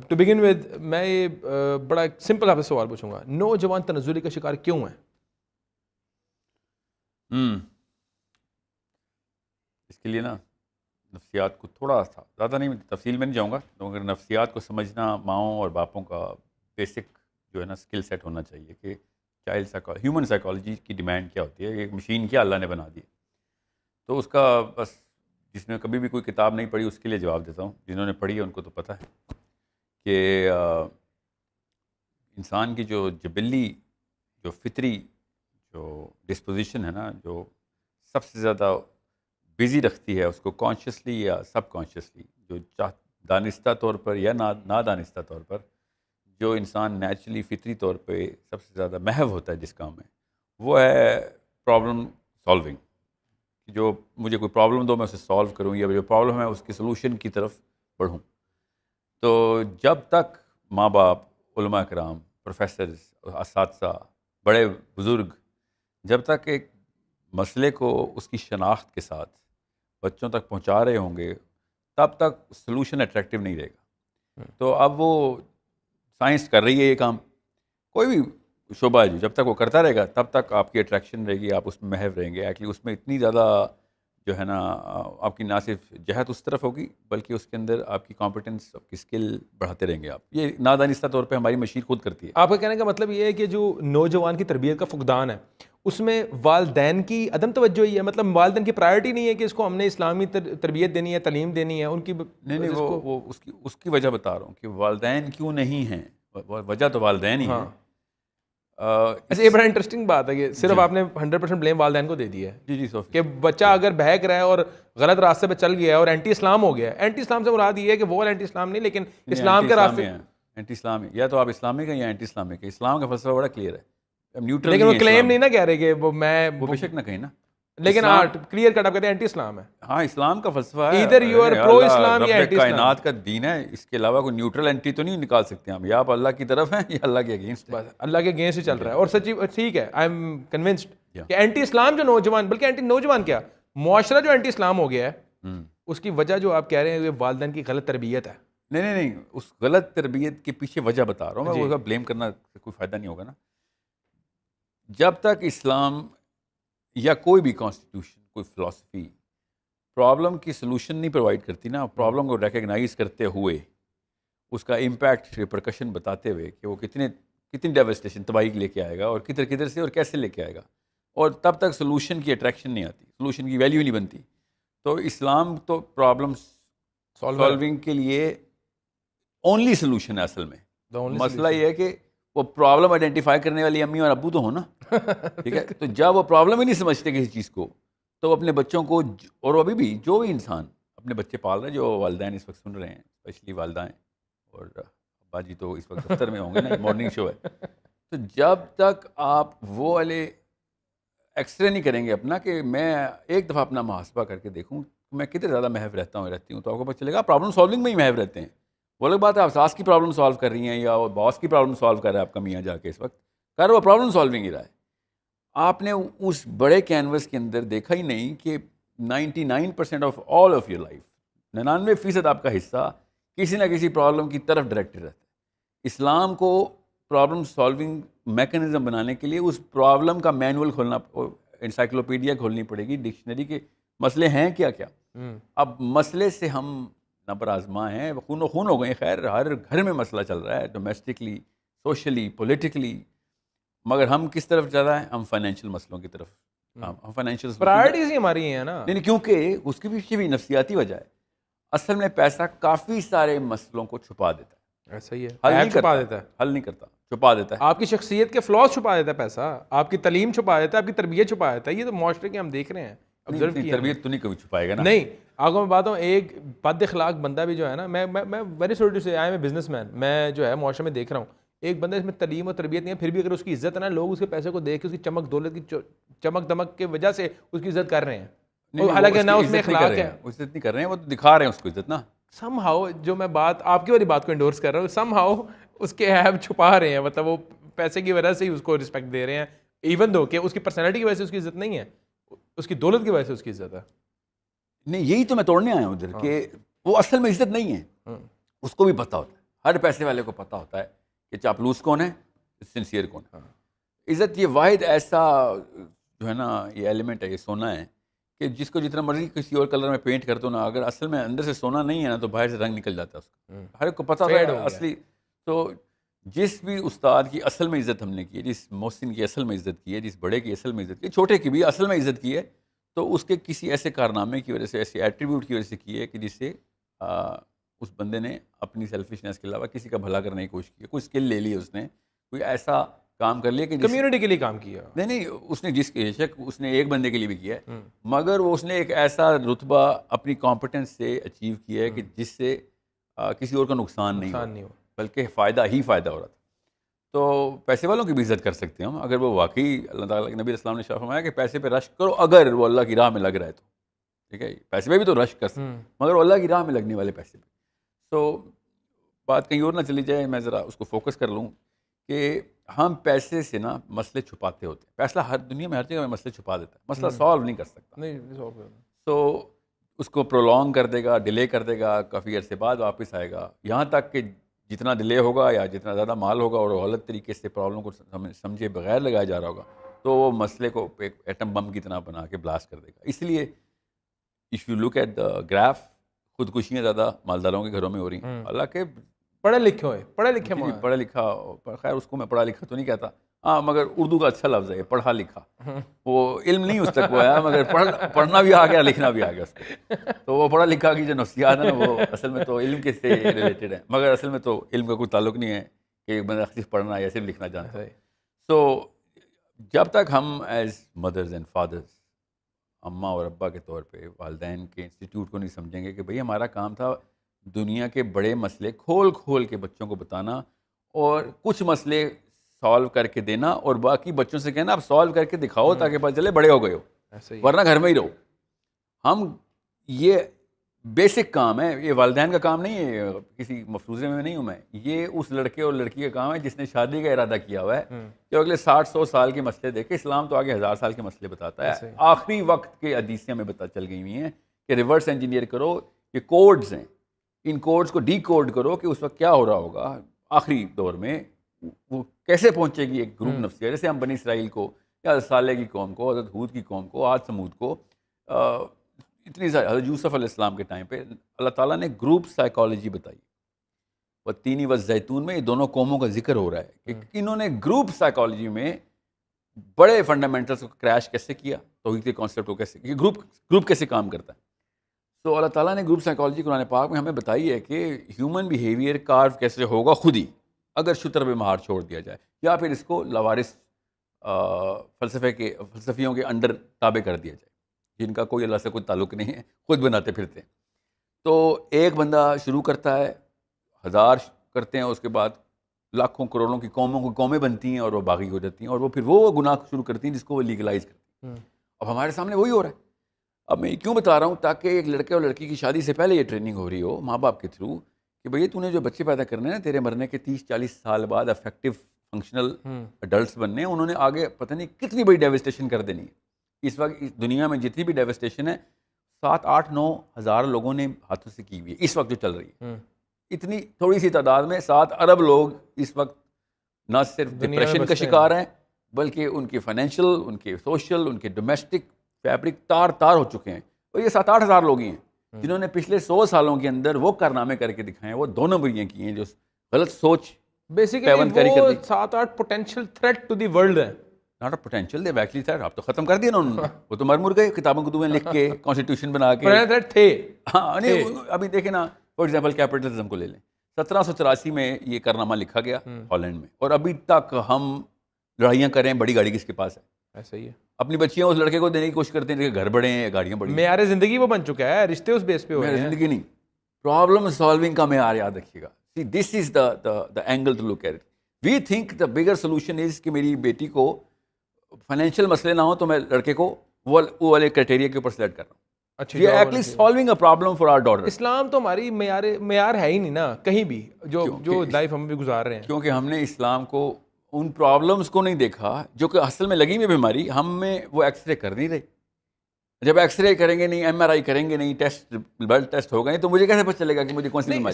To begin with میں یہ بڑا سمپل آپ سے سوال پوچھوں گا, نوجوان تنزلی کا شکار کیوں ہیں؟ اس کے لیے نا نفسیات کو تھوڑا سا زیادہ نہیں تفصیل میں نہیں جاؤں گا, مگر نفسیات کو سمجھنا ماؤں اور باپوں کا بیسک جو ہے نا اسکل سیٹ ہونا چاہیے کہ ہیومن سائیکالوجی کی ڈیمانڈ کیا ہوتی ہے, ایک مشین کیا اللہ نے بنا دی. تو اس کا بس جس نے کبھی بھی کوئی کتاب نہیں پڑھی اس کے لیے جواب دیتا ہوں, جنہوں نے پڑھی ہے ان کو تو پتہ ہے کہ انسان کی جو جبلی جو فطری جو ڈسپوزیشن ہے نا, جو سب سے زیادہ بزی رکھتی ہے اس کو کانشیسلی یا سب کانشیسلی, جو دانستہ طور پر یا نادانستہ طور پر, جو انسان نیچرلی فطری طور پہ سب سے زیادہ محو ہوتا ہے جس کام میں, وہ ہے پرابلم سالونگ. جو مجھے کوئی پرابلم دو میں اسے سالو کروں, یا جو پرابلم ہے اس کی سلوشن کی طرف بڑھوں. تو جب تک ماں باپ, علماء کرام, پروفیسرز, اساتذہ, بڑے بزرگ جب تک ایک مسئلے کو اس کی شناخت کے ساتھ بچوں تک پہنچا رہے ہوں گے تب تک سلوشن اٹریکٹیو نہیں رہے گا. تو اب وہ سائنس کر رہی ہے یہ کام, کوئی بھی شعبہ ہے جب تک وہ کرتا رہے گا تب تک آپ کی اٹریکشن رہے گی, آپ اس میں محو رہیں گے. ایکچولی اس میں اتنی زیادہ جو ہے نا آپ کی نہ صرف جہت اس طرف ہوگی بلکہ اس کے اندر آپ کی کمپیٹنس, آپ کی اسکل بڑھاتے رہیں گے آپ. یہ نادانستہ طور پہ ہماری مشین خود کرتی ہے. آپ کا کہنے کا مطلب یہ ہے کہ جو نوجوان کی تربیت کا فقدان ہے اس میں والدین کی عدم توجہ ہی ہے, مطلب والدین کی پرائرٹی نہیں ہے کہ اس کو ہم نے اسلامی تربیت دینی ہے, تعلیم دینی ہے ان کی. نہیں وہ اس کی وجہ بتا رہا ہوں کہ والدین کیوں نہیں ہیں, وجہ تو والدین ہی ہیں. ایسے یہ بڑا انٹرسٹنگ بات ہے کہ صرف آپ نے 100% بلیم والدین کو دے دیا ہے. جی کہ بچہ اگر بہک رہا ہے اور غلط راستے پہ چل گیا ہے اور اینٹی اسلام ہو گیا ہے. اینٹی اسلام سے مراد یہ ہے کہ وہ اینٹی اسلام نہیں, لیکن اسلام کے راستے. اینٹی اسلام یا تو آپ اسلامک ہیں یا اینٹی اسلامک ہے. اسلام کا فلسفہ بڑا کلیئر ہے. لیکن وہ کلیم نہیں نا کہہ رہے کہ وہ میں بے شک نہ کہیں نا, لیکن کلیئر کٹ آپ کہتے ہیں اینٹی اسلام ہے. ہاں اسلام کا فلسفہ ہے, ادھر یو آر پرو اسلام یا اینٹی اسلام. کائنات کا دین ہے, اس کے علاوہ کوئی نیوٹرل اینٹی تو نہیں نکال سکتے ہم. یا آپ اللہ کی طرف ہیں یا اللہ کے اگینسٹ. بس اللہ کے اگینسٹ ہی چل رہا ہے. اور سچی ٹھیک ہے, آئی ایم کنونسڈ کہ اینٹی اسلام جو نوجوان, بلکہ اینٹی نوجوان کیا معاشرہ جو اینٹی اسلام ہو گیا ہے, اس کی وجہ جو آپ کہہ رہے ہیں والدین کی غلط تربیت ہے. نہیں اس غلط تربیت کے پیچھے وجہ بتا رہا ہوں میں. وہ بلیم کرنا کوئی فائدہ نہیں ہوگا نا. جب تک اسلام یا کوئی بھی کانسٹیٹیوشن, کوئی فلاسفی پرابلم کی سلوشن نہیں پرووائڈ کرتی نا, پرابلم کو ریکگنائز کرتے ہوئے اس کا امپیکٹ ریپرکشن بتاتے ہوئے کہ وہ کتنی ڈیوسٹیشن تباہی لے کے آئے گا اور کدھر سے اور کیسے لے کے آئے گا, اور تب تک سلوشن کی اٹریکشن نہیں آتی, سلوشن کی ویلیو نہیں بنتی. تو اسلام تو پرابلم سالونگ کے لیے اونلی سلوشن ہے اصل میں. مسئلہ یہ ہے کہ وہ پرابلم آئیڈینٹیفائی کرنے والی امی اور ابو تو ہو نا, ٹھیک ہے. تو جب وہ پرابلم ہی نہیں سمجھتے کسی چیز کو, تو اپنے بچوں کو, اور ابھی بھی جو بھی انسان اپنے بچے پال رہے ہیں, جو والدین اس وقت سن رہے ہیں, اسپیشلی والدائیں, اور ابا جی تو اس وقت دفتر میں ہوں گے نا, مارننگ شو ہے. تو جب تک آپ وہ والے ایکس رے نہیں کریں گے اپنا کہ میں ایک دفعہ اپنا محاسبہ کر کے دیکھوں میں کتنے زیادہ محو رہتی ہوں, تو آپ کو پتہ چلے گا پرابلم سالونگ میں ہی محو رہتے ہیں. وہ لوگ بات ہے آپ ساس کی پرابلم سالو کر رہی ہیں یا باس کی پرابلم سالو کر رہا ہے آپ کا میاں جا کے, اس وقت کر وہ پرابلم سالونگ ہی رہا ہے. آپ نے اس بڑے کینوس کے اندر دیکھا ہی نہیں کہ 99% of all of your life, 99% آپ کا حصہ کسی نہ کسی پرابلم کی طرف ڈائریکٹڈ رہتا ہے. اسلام کو پرابلم سالونگ میکانزم بنانے کے لیے اس پرابلم کا مینول کھولنا, انسائکلوپیڈیا کھولنی پڑے گی, ڈکشنری کے مسئلے ہیں کیا کیا. اب مسئلے سے ہم نبر آزما ہیں, خون و خون ہو گئے. خیر ہر گھر میں مسئلہ چل رہا ہے, ڈومیسٹکلی, سوشلی, پولیٹیکلی, مگر ہم کس طرف چل رہا ہے؟ ہم فائنینشیل مسئلوں کی طرف. ہم فائنینشیل پرائرٹیز ہی ہماری ہیں نا. نہیں, کیونکہ اس کے پیچھے بھی نفسیاتی وجہ ہے. اصل میں پیسہ کافی سارے مسئلوں کو چھپا دیتا ہے. ایسا ہی ہے, حل نہیں کرتا, چھپا دیتا ہے. آپ کی شخصیت کے فلاز چھپا دیتا ہے پیسہ, آپ کی تعلیم چھپا دیتا ہے, آپ کی تربیت چھپا دیتا ہے. یہ تو معاشرے کے ہم دیکھ رہے ہیں, تربیت تو نہیں کبھی چھپائے گا نا. نہیں آپ کو میں بات ہوں, ایک بد اخلاق بندہ بھی جو ہے نا, میں ویری سوری ٹو سے, I am a business man, میں جو ہے معاشرے میں دیکھ رہا ہوں ایک بندہ اس میں تعلیم اور تربیت نہیں ہے, پھر بھی اگر اس کی عزت ہے نا, لوگ اس کے پیسے کو دیکھ کے اس کی چمک دولت کی چمک دمک کی وجہ سے اس کی عزت کر رہے ہیں, حالانکہ نہ اس میں اخلاق ہے. عزت نہیں کر رہے ہیں, وہ تو دکھا رہے ہیں اس کو عزت نا. سم ہاؤ جو میں بات آپ کی والی بات کو انڈورس کر رہا ہوں, سم ہاؤ اس کے ایب چھپا رہے ہیں, مطلب وہ پیسے کی وجہ سے ہی اس کو رسپیکٹ دے رہے ہیں, ایون دو کہ اس کی پرسنالٹی کی وجہ سے اس کی عزت نہیں ہے, اس کی دولت کی وجہ سے اس کی عزت ہے. نہیں, یہی تو میں توڑنے آیا ہوں ادھر کہ وہ اصل میں عزت نہیں ہے, اس کو بھی پتہ ہوتا ہے. ہر پیسے والے کو پتہ ہوتا ہے کہ چاپلوس کون ہے, سنسیئر کون ہے. عزت یہ واحد ایسا جو ہے نا یہ ایلیمنٹ ہے, یہ سونا ہے کہ جس کو جتنا مرضی کسی اور کلر میں پینٹ کر دو نا, اگر اصل میں اندر سے سونا نہیں ہے نا تو باہر سے رنگ نکل جاتا ہے اس کا. ہر ایک کو پتہ ہوتا ہے اصلی. تو جس بھی استاد کی اصل میں عزت ہم نے کی ہے, جس محسن کی اصل میں عزت کی ہے, جس بڑے کی اصل میں عزت کی ہے, چھوٹے کی بھی اصل میں عزت کی ہے, تو اس کے کسی ایسے کارنامے کی وجہ سے, ایسے ایٹریبیوٹ کی وجہ سے کی ہے کہ جس سے اس بندے نے اپنی سیلفشنس کے علاوہ کسی کا بھلا کرنے کی کوشش کی, کوئی اسکل لے لی اس نے, کوئی ایسا کام کر لیا کہ کمیونٹی کے لیے کام کیا. نہیں اس نے جس کے شک اس نے ایک بندے کے لیے بھی کیا ہے, مگر وہ اس نے ایک ایسا رتبہ اپنی کمپٹنس سے اچیو کیا ہے کہ جس سے کسی اور کا نقصان نہیں ہو بلکہ فائدہ ہی فائدہ ہو رہا تھا. تو پیسے والوں کی بھی عزت کر سکتے ہیں ہم اگر وہ واقعی اللہ تعالیٰ کے نبی السلام نے شاہ فرمایا کہ پیسے پہ رش کرو اگر وہ اللہ کی راہ میں لگ رہا ہے تو. ٹھیک ہے, پیسے پہ بھی تو رش کر سکتے مگر وہ اللہ کی راہ میں لگنے والے پیسے پہ. تو بات کہیں اور نہ چلی جائے, میں ذرا اس کو فوکس کر لوں کہ ہم پیسے سے نا مسئلے چھپاتے ہوتے ہیں. پیسہ ہر دنیا میں ہر جگہ میں مسئلے چھپا دیتا ہے, مسئلہ سالو نہیں کر سکتا. تو اس کو پرولونگ کر دے گا, ڈیلے کر دے گا, کافی عرصے بعد واپس آئے گا, یہاں تک کہ جتنا ڈیلے ہوگا یا جتنا زیادہ مال ہوگا اور غلط طریقے سے پرابلم کو سمجھے بغیر لگایا جا رہا ہوگا تو وہ مسئلے کو ایک ایٹم بم کی طرح بنا کے بلاسٹ کر دے گا. اس لیے if you look at the graph, خودکشیاں زیادہ مالداروں کے گھروں میں ہو رہی ہیں. حالانکہ پڑھے لکھا, خیر اس کو میں پڑھا لکھا تو نہیں کہتا, ہاں مگر اردو کا اچھا لفظ ہے پڑھا لکھا. وہ علم نہیں اس تک وہ آیا مگر پڑھنا بھی آ گیا, لکھنا بھی آ گیا اس کو. تو وہ پڑھا لکھا کی جو نفسیات ہے نا وہ اصل میں تو علم کے سے ریلیٹڈ ہے, مگر اصل میں تو علم کا کوئی تعلق نہیں ہے کہ ایک بندہ صرف پڑھنا یا صرف لکھنا جانتا ہے. تو جب تک ہم ایز مدرز اینڈ فادرز, اماں اور ابا کے طور پہ, والدین کے انسٹیٹیوٹ کو نہیں سمجھیں گے کہ بھئی ہمارا کام تھا دنیا کے بڑے مسئلے کھول کے بچوں کو بتانا اور کچھ مسئلے سالو کر کے دینا اور باقی بچوں سے کہنا آپ سالو کر کے دکھاؤ تاکہ پتہ چلے بڑے ہو گئے ہو, ورنہ گھر میں ہی رہو. ہم یہ بیسک کام ہے, یہ والدین کا کام نہیں ہے, کسی مفروضے میں نہیں ہوں میں, یہ اس لڑکے اور لڑکی کا کام ہے جس نے شادی کا ارادہ کیا ہوا ہے کہ اگلے 60-100 سال کے مسئلے دیکھے. اسلام تو آگے 1000 سال کے مسئلے بتاتا ہے. آخری وقت کے حدیثیں ہمیں پتہ چل گئی ہوئی ہیں کہ ریورس انجینئر کرو, یہ کوڈز ہیں, ان کوڈز کو ڈی کوڈ کرو کہ اس وقت کیا ہو رہا ہوگا آخری دور میں, وہ کیسے پہنچے گی ایک گروپ نفسیہ. جیسے ہم بنی اسرائیل کو یا صالح کی قوم کو, حضرت ہود کی قوم کو, عاد سمود کو, اتنی ساری, حضرت یوسف علیہ السلام کے ٹائم پہ اللہ تعالیٰ نے گروپ سائیکالوجی بتائی. والتین والزیتون میں یہ دونوں قوموں کا ذکر ہو رہا ہے کہ انہوں نے گروپ سائیکالوجی میں بڑے فنڈامنٹلس کو کریش کیسے کیا, توحید کے کانسیپٹ کو کیسے, کہ گروپ کیسے کام کرتا ہے. تو اللہ تعالیٰ نے گروپ سائیکالوجی قرآن پاک میں ہمیں بتائی ہے کہ ہیومن بیہیویئر کارو کیسے ہوگا خود ہی اگر شتر بے مہار چھوڑ دیا جائے, یا پھر اس کو لاوارث فلسفیوں کے انڈر تابع کر دیا جائے جن کا کوئی اللہ سے کوئی تعلق نہیں ہے, خود بناتے پھرتے ہیں. تو ایک بندہ شروع کرتا ہے, 1000 کرتے ہیں, اس کے بعد لاکھوں کروڑوں کی قومیں بنتی ہیں اور وہ باغی ہو جاتی ہیں, اور وہ پھر وہ گناہ شروع کرتی ہیں جس کو وہ لیگلائز کرتی ہیں. اب ہمارے سامنے وہی ہو رہا ہے. اب میں کیوں بتا رہا ہوں, تاکہ ایک لڑکے اور لڑکی کی شادی سے پہلے یہ ٹریننگ ہو رہی ہو ماں باپ کے تھرو کہ بھئی تو نے جو بچے پیدا کرنے ہیں تیرے مرنے کے 30-40 سال بعد افیکٹو فنکشنل اڈلٹس بننے ہیں, انہوں نے آگے پتہ نہیں کتنی بڑی ڈیوسٹیشن کر دینی ہے. اس وقت اس دنیا میں جتنی بھی ڈیوسٹیشن ہے 7-8-9 ہزار لوگوں نے ہاتھوں سے کی ہوئی ہے اس وقت جو چل رہی ہے. اتنی تھوڑی سی تعداد میں 7 ارب لوگ اس وقت نہ صرف ڈپریشن کا شکار ہیں بلکہ ان کے فائنینشیل, ان کے سوشل, ان کے ڈومیسٹک فیبرک تار ہو چکے ہیں. اور یہ 7-8 ہزار لوگ ہی ہیں جنہوں نے پچھلے 100 سالوں کے اندر وہ کارنامے کر کے دکھائے ہیں, وہ 2 نمبریاں کی ہیں جو غلط سوچ بیسیکلی وہ 7-8 potential threat to the world ہے. Not a potential, they actually threat. آپ تو ختم کر دیا نا انہوں نے, وہ تو مر گئے کتابوں کتابیں لکھ کے کانسٹیٹیوشن بنا کے. تھریٹ تھے. ہاں نہیں, ابھی دیکھیں نا فار ایگزامپل کیپٹلزم کو لے لیں, 1784 میں یہ کارنامہ لکھا گیا ہالینڈ میں, اور ابھی تک ہم لڑائیاں کریں بڑی گاڑی کس کے پاس ہے. ایسا ہی ہے. اپنی بچیاں اس لڑکے کو دینے کی کوشش کرتے ہیں کہ گھر بڑے ہیں, گاڑیاں بڑی ہیں. معیار زندگی وہ بن چکا ہے, رشتے اس بیس پہ ہو رہے ہیں. زندگی نہیں, پرابلم سالونگ کا معیار یاد رکھیے گا. See this is the angle to look at it. We think the bigger solution is کہ میری بیٹی کو فائنینشیل مسئلے نہ ہو تو میں لڑکے کو وہ والے کرائٹیریا کے اوپر سلیکٹ کر رہا ہوں. اچھا, we are actually solving a problem for our daughter. Islam تو ہماری معیار ہے ہی نہیں نا کہیں بھی, جو لائف ہم بھی گزار رہے ہیں. کیونکہ ہم نے اسلام کو ان پرابلمس کو نہیں دیکھا جو کہ اصل میں لگی ہوئی بیماری, ہم میں وہ ایکس رے کر نہیں رہے. جب ایکس رے کریں گے نہیں, ایم آر آئی کریں گے نہیں, ٹیسٹ بلڈ ٹیسٹ ہوگا نہیں, تو مجھے کیسے پتہ چلے گا کہ مجھے کون سی بیماری.